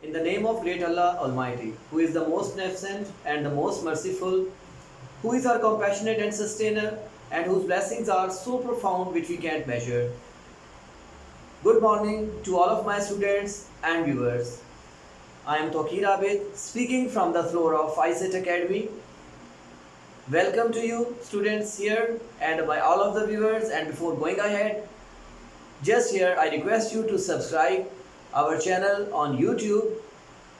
In the name of great Allah Almighty, who is the most beneficent and the most merciful, who is our compassionate and sustainer, and whose blessings are so profound which we can't measure. Good morning to all of my students and viewers. I am Tawqir Abid, speaking from the floor of ISET Academy. Welcome to you students here and by all of the viewers, and before going ahead, just here I request you to subscribe our channel on YouTube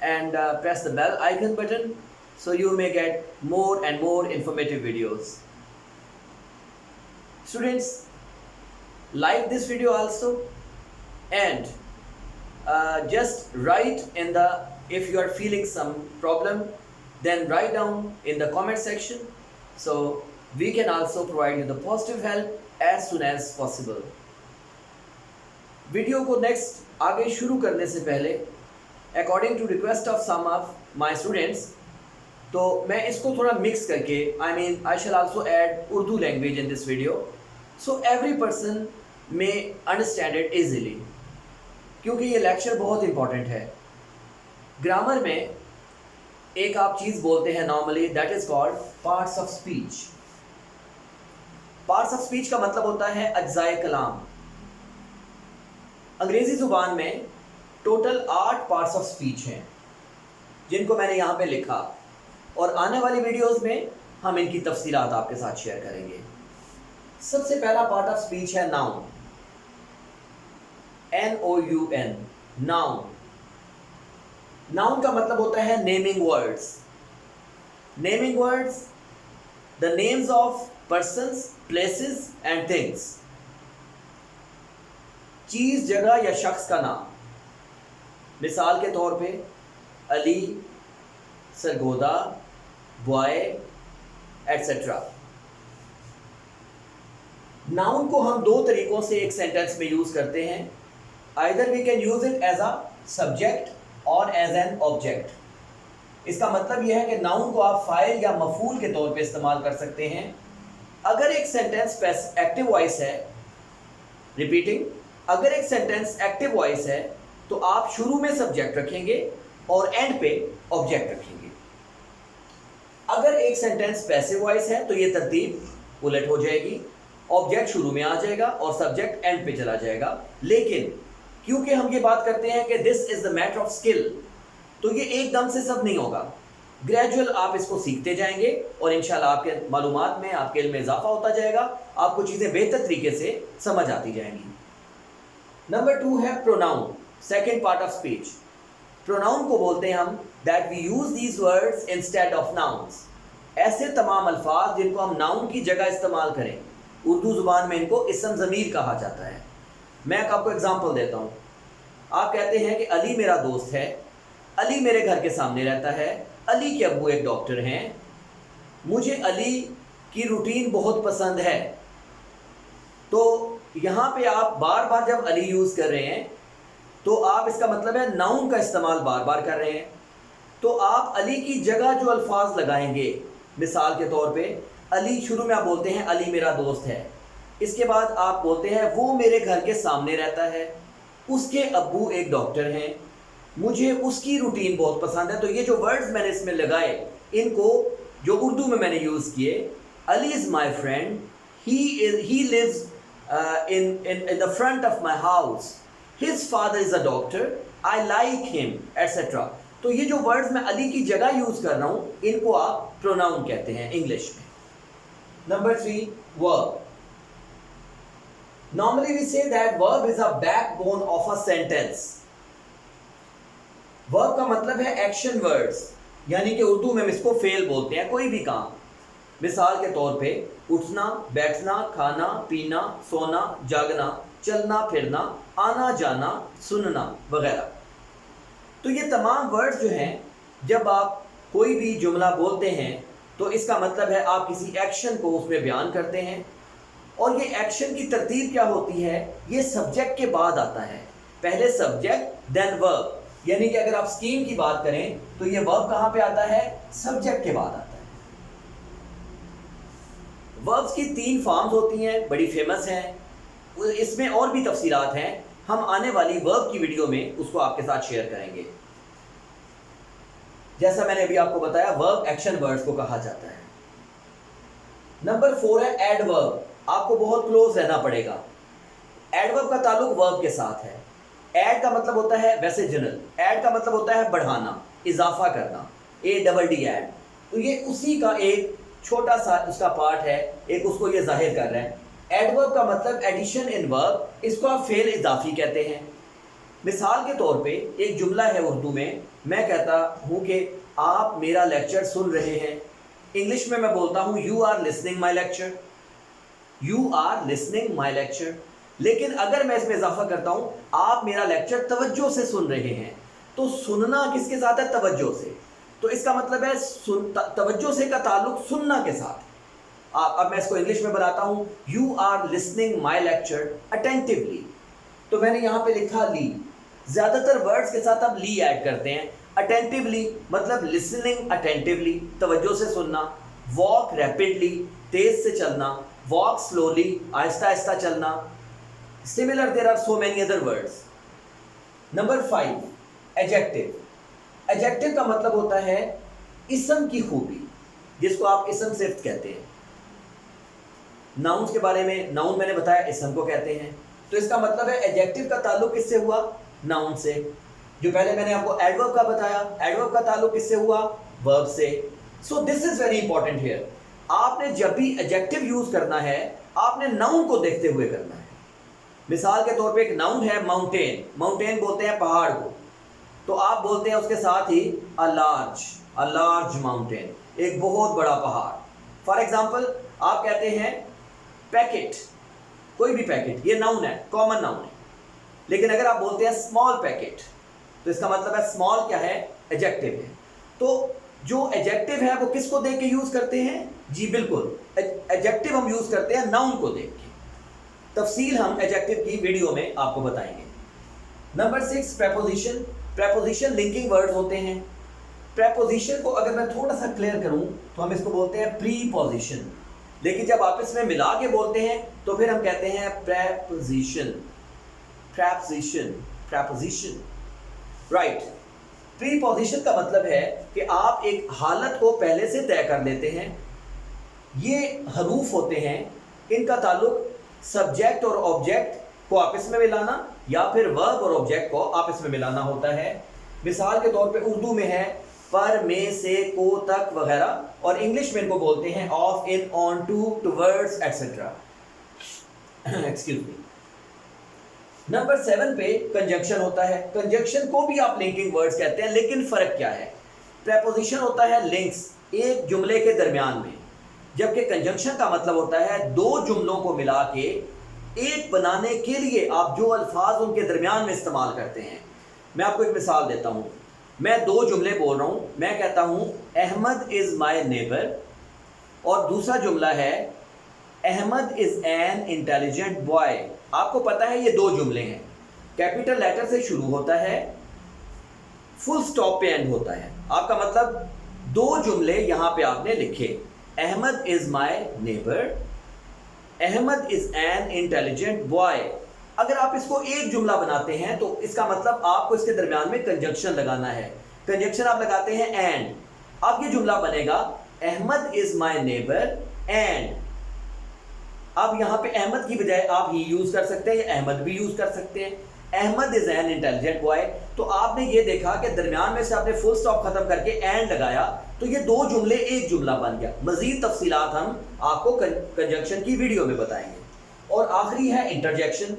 and press the bell icon button so you may get more and more informative videos. Students, like this video also, and just write in the, if you are feeling some problem, then write down in the comment section so we can also provide you the positive help as soon as possible. Video को next आगे शुरू करने से पहले according to request of some of my students, तो मैं इसको थोड़ा मिक्स करके I shall also add Urdu language in this video so every person may understand it easily, क्योंकि ये लेक्चर बहुत इंपॉर्टेंट है. ग्रामर में एक आप चीज़ बोलते हैं normally, that is called parts of speech. Parts of speech का मतलब होता है अज्जाए कलाम. अंग्रेज़ी ज़ुबान में टोटल 8 पार्ट्स ऑफ स्पीच हैं जिनको मैंने यहाँ पे लिखा, और आने वाली वीडियोस में हम इनकी तफसीलात आपके साथ शेयर करेंगे. सबसे पहला पार्ट ऑफ स्पीच है नाउन. NOUN, noun. नाउन का मतलब होता है naming words. Naming words, the names of persons, places and things. चीज़, जगह या शख्स का नाम. मिसाल के तौर पे Ali, Sargodha, boy etcetera. Noun को हम दो तरीक़ों से एक सेंटेंस में यूज़ करते हैं. Either we can use it as a subject और एज एन ऑब्जेक्ट. इसका मतलब यह है कि नाउन को आप फ़ाइल या मफ़ूल के तौर पे इस्तेमाल कर सकते हैं. अगर एक सेंटेंस एक्टिव वॉइस है, रिपीटिंग, अगर एक सेंटेंस एक्टिव वॉइस है तो आप शुरू में सब्जेक्ट रखेंगे और एंड पे ऑब्जेक्ट रखेंगे. अगर एक सेंटेंस पैसिव वॉइस है तो ये तरतीब उलट हो जाएगी. ऑब्जेक्ट शुरू में आ जाएगा और सब्जेक्ट एंड पे चला जाएगा. लेकिन क्योंकि हम ये बात करते हैं कि this is the matter of skill, तो ये एकदम से सब नहीं होगा. ग्रेजुअल आप इसको सीखते जाएंगे और इंशाल्लाह आपके मालूमात में, आपके इल्म में इजाफा होता जाएगा. आपको चीज़ें बेहतर तरीके से समझ आती जाएंगी. नंबर 2 है pronoun, second part of speech. Pronoun को बोलते हैं हम that we use these words instead of nouns. ऐसे तमाम अल्फाज जिनको हम नाउन की जगह इस्तेमाल करें. उर्दू ज़ुबान में इनको इसम ज़मीर कहा जाता है. मैं आपको एग्जांपल देता हूँ. आप कहते हैं कि अली मेरा दोस्त है, अली मेरे घर के सामने रहता है, अली के अब्बू एक डॉक्टर हैं, मुझे अली की रूटीन बहुत पसंद है. तो यहाँ पे आप बार बार जब अली यूज़ कर रहे हैं तो आप, इसका मतलब है नाउन का इस्तेमाल बार बार कर रहे हैं. तो आप अली की जगह जो अल्फाज लगाएंगे, मिसाल के तौर पे अली, शुरू में आप बोलते हैं अली मेरा दोस्त है, इसके बाद आप बोलते हैं वो मेरे घर के सामने रहता है, उसके अब्बू एक डॉक्टर हैं, मुझे उसकी रूटीन बहुत पसंद है. तो ये जो वर्ड्स मैंने इसमें लगाए, इनको जो उर्दू में मैंने यूज़ किए, Ali is my friend, he lives in the front of my house, his father is a doctor, I like him, etc. तो ये जो वर्ड्स मैं अली की जगह यूज़ कर रहा हूँ, इनको आप प्रोनाउन कहते हैं इंग्लिश में. Number 3, verb. Normally we say that verb is a backbone of a sentence. Verb का मतलब है एक्शन वर्ड्स, यानी कि उर्दू में हम इसको फेल बोलते हैं. कोई भी काम, मिसाल के तौर पे उठना, बैठना, खाना, पीना, सोना, जागना, चलना फिरना, आना जाना, सुनना वगैरह. तो ये तमाम वर्ड्स जो हैं, जब आप कोई भी जुमला बोलते हैं तो इसका मतलब है आप किसी एक्शन को उसमें बयान करते हैं. और ये एक्शन की तरतीब क्या होती है, ये सब्जेक्ट के बाद आता है. पहले सब्जेक्ट देन वर्ब. यानी कि अगर आप स्कीम की बात करें तो ये वर्ब कहाँ पे आता है, सब्जेक्ट के बाद आता है. वर्ब्स की 3 फॉर्म्स होती हैं, बड़ी फेमस हैं. इसमें और भी तफसीलात हैं, हम आने वाली वर्ब की वीडियो में उसको आपके साथ शेयर करेंगे. जैसा मैंने अभी आपको बताया वर्ब एक्शन वर्ड्स को कहा जाता है। नंबर 4 है एडवर्ब। आपको बहुत क्लोज रहना पड़ेगा। एडवर्ब का ताल्लुक वर्ब के साथ है। एड का मतलब होता है वैसे जनरल, एड का मतलब होता है बढ़ाना, इजाफा करना, ADD ऐड। तो ये उसी का एक छोटा सा उसका पार्ट है, एक उसको ये जाहिर कर रहा है। एडवर्ब का मतलब एडिशन इन वर्ब, इसको आप फेल इजाफी कहते हैं। मिसाल के तौर पे एक जुमला है उर्दू में, मैं कहता हूँ कि आप मेरा लेक्चर सुन रहे हैं। इंग्लिश में मैं बोलता हूँ you are listening my lecture, you are listening my lecture. लेकिन अगर मैं इसमें इजाफा करता हूँ आप मेरा लेक्चर तवज्जो से सुन रहे हैं, तो सुनना किसके साथ है? तवज्जो से। तो इसका मतलब है तवज्जो से का ताल्लुक सुनना के साथ। अब मैं इसको इंग्लिश में बनाता हूँ, you are listening my lecture attentively. तो मैंने यहाँ पे लिखा ली। ज़्यादातर वर्ड्स के साथ आप ली ऐड करते हैं। अटेंटिवली मतलब लिसनिंग अटेंटिवली, तवज्जो से सुनना। वॉक रैपिडली, तेज से चलना। वॉक स्लोली, आहिस्ता आहिस्ता चलना। Similar there are so many other words. Number 5 adjective. Adjective का मतलब होता है इसम की खूबी, जिसको आप इसम सिफ्त कहते हैं। नाउन्स के बारे में, नाउन मैंने बताया इसम को कहते हैं। तो इसका मतलब है एडजेक्टिव का ताल्लुक किससे हुआ? नाउन से। जो पहले मैंने आपको एडवर्ब का बताया, एडवर्ब का ताल्लुक किससे हुआ? वर्ब से। So this is very important here. आपने जब भी एडजेक्टिव यूज करना है, आपने नाउन को देखते हुए करना है। मिसाल के तौर पे एक नाउन है माउंटेन। माउंटेन बोलते हैं पहाड़ को, तो आप बोलते हैं उसके साथ ही अ लार्ज माउंटेन, एक बहुत बड़ा पहाड़। फॉर एग्जाम्पल आप कहते हैं पैकेट, कोई भी पैकेट, ये नाउन है, कॉमन नाउन है। लेकिन अगर आप बोलते हैं स्मॉल पैकेट, तो इसका मतलब है स्मॉल क्या है? एडजेक्टिव है। तो जो एडजेक्टिव है वो किसको देख के यूज करते हैं? जी बिल्कुल, एडजेक्टिव हम यूज करते हैं नाउन को देख के। तफसील हम एडजेक्टिव की वीडियो में आपको बताएंगे। Number 6 preposition. Preposition linking word होते हैं। प्रेपोजिशन को अगर मैं थोड़ा सा क्लियर करूं तो हम इसको बोलते हैं प्रीपोजिशन, लेकिन जब आपस में मिला के बोलते हैं तो फिर हम कहते हैं प्रेपोजिशन। Preposition right. प्रीपोजिशन का मतलब है कि आप एक हालत को पहले से तय कर लेते हैं। ये हरूफ होते हैं, इनका ताल्लुक सब्जेक्ट और ऑब्जेक्ट को आपस में मिलाना या फिर वर्ब और ऑब्जेक्ट को आपस में मिलाना होता है। मिसाल के तौर पे उर्दू में है पर, में, से, को, तक वगैरह, और इंग्लिश में इनको बोलते हैं of, in, on, to, towards etcetera. Excuse me. Number 7 पे कंजंक्शन होता है। कंजंक्शन को भी आप लिंकिंग वर्ड्स कहते हैं, लेकिन फर्क क्या है? प्रेपोजिशन होता है लिंक्स, एक जुमले के दरमियान में, जबकि कंजंक्शन का मतलब होता है दो जुमलों को मिला के एक बनाने के लिए आप जो अल्फाज उनके दरमियान में इस्तेमाल करते हैं। मैं आपको एक मिसाल देता हूँ। मैं दो जुमले बोल रहा हूँ। मैं कहता हूँ अहमद इज़ माई नेबर, और दूसरा जुमला है Ahmed is an intelligent boy. आपको पता है ये दो जुमले हैं, कैपिटल लेटर से शुरू होता है, फुल स्टॉप पे एंड होता है। आपका मतलब दो जुमले यहाँ पे आपने लिखे, Ahmed is my neighbour, Ahmed is an intelligent boy. अगर आप इसको एक जुमला बनाते हैं तो इसका मतलब आपको इसके दरमियान में कंजंक्शन लगाना है। कंजंक्शन आप लगाते हैं एंड। अब ये जुमला बनेगा Ahmed is my neighbour and. अब यहाँ पे अहमद की बजाय आप ही यूज कर सकते हैं या अहमद भी यूज कर सकते हैं। Ahmed is an intelligent boy. तो आपने ये देखा कि दरमियान में से आपने फुल स्टॉप खत्म करके एंड लगाया, तो ये दो जुमले एक जुमला बन गया। मजीद तफसीलात हम आपको कंजंक्शन की वीडियो में बताएंगे। और आखिरी है इंटरजेक्शन।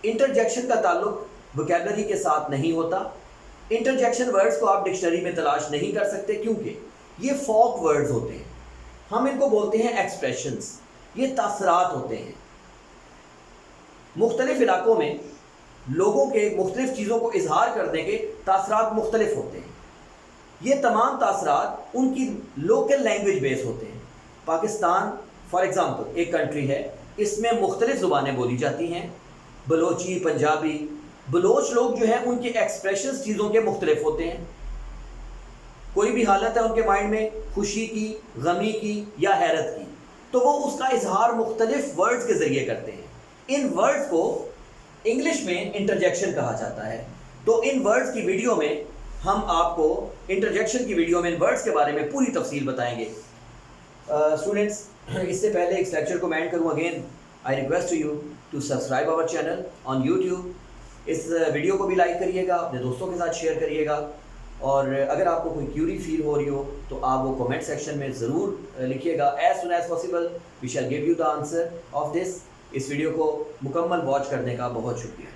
इंटरजेक्शन का ताल्लुक वोकैबुलरी के साथ नहीं होता। इंटरजेक्शन वर्ड्स को आप डिक्शनरी में तलाश नहीं कर सकते, क्योंकि ये फॉक वर्ड्स होते हैं। हम इनको बोलते हैं एक्सप्रेशंस। ये तासरात होते हैं। मुख्तलिफ इलाकों में लोगों के मुख्तलिफ चीज़ों को इजहार करने के तासरात मुख्तलिफ होते हैं। ये तमाम तासरात उनकी लोकल लैंग्वेज बेस होते हैं। पाकिस्तान फॉर एग्ज़ाम्पल एक कंट्री है, इसमें मुख्तलिफ ज़ुबानें बोली जाती हैं, बलोची, पंजाबी। बलोच लोग जो हैं उनके एक्सप्रेशंस चीज़ों के मुख्तलिफ होते हैं। कोई भी हालत है उनके माइंड में, खुशी की, गमी की या हैरत की, तो वो उसका इजहार मुख्तलिफ वर्ड्स के ज़रिए करते हैं। इन वर्ड्स को इंग्लिश में इंटरजेक्शन कहा जाता है। तो इन वर्ड्स की वीडियो में ہم آپ کو انٹرجیکشن کی ویڈیو میں ان ورڈس کے بارے میں پوری تفصیل بتائیں گے. اسٹوڈنٹس اس سے پہلے اس لیکچر کو میں اینڈ کروں again I request you to subscribe our channel on YouTube. اس ویڈیو کو بھی لائک کریے گا, اپنے دوستوں کے ساتھ شیئر کریے گا, اور اگر آپ کو کوئی کیوری فیل ہو رہی ہو تو آپ وہ کمنٹ سیکشن میں ضرور لکھیے گا. As soon as possible we shall give you the answer of this. اس ویڈیو کو مکمل واچ کرنے کا بہت شکریہ.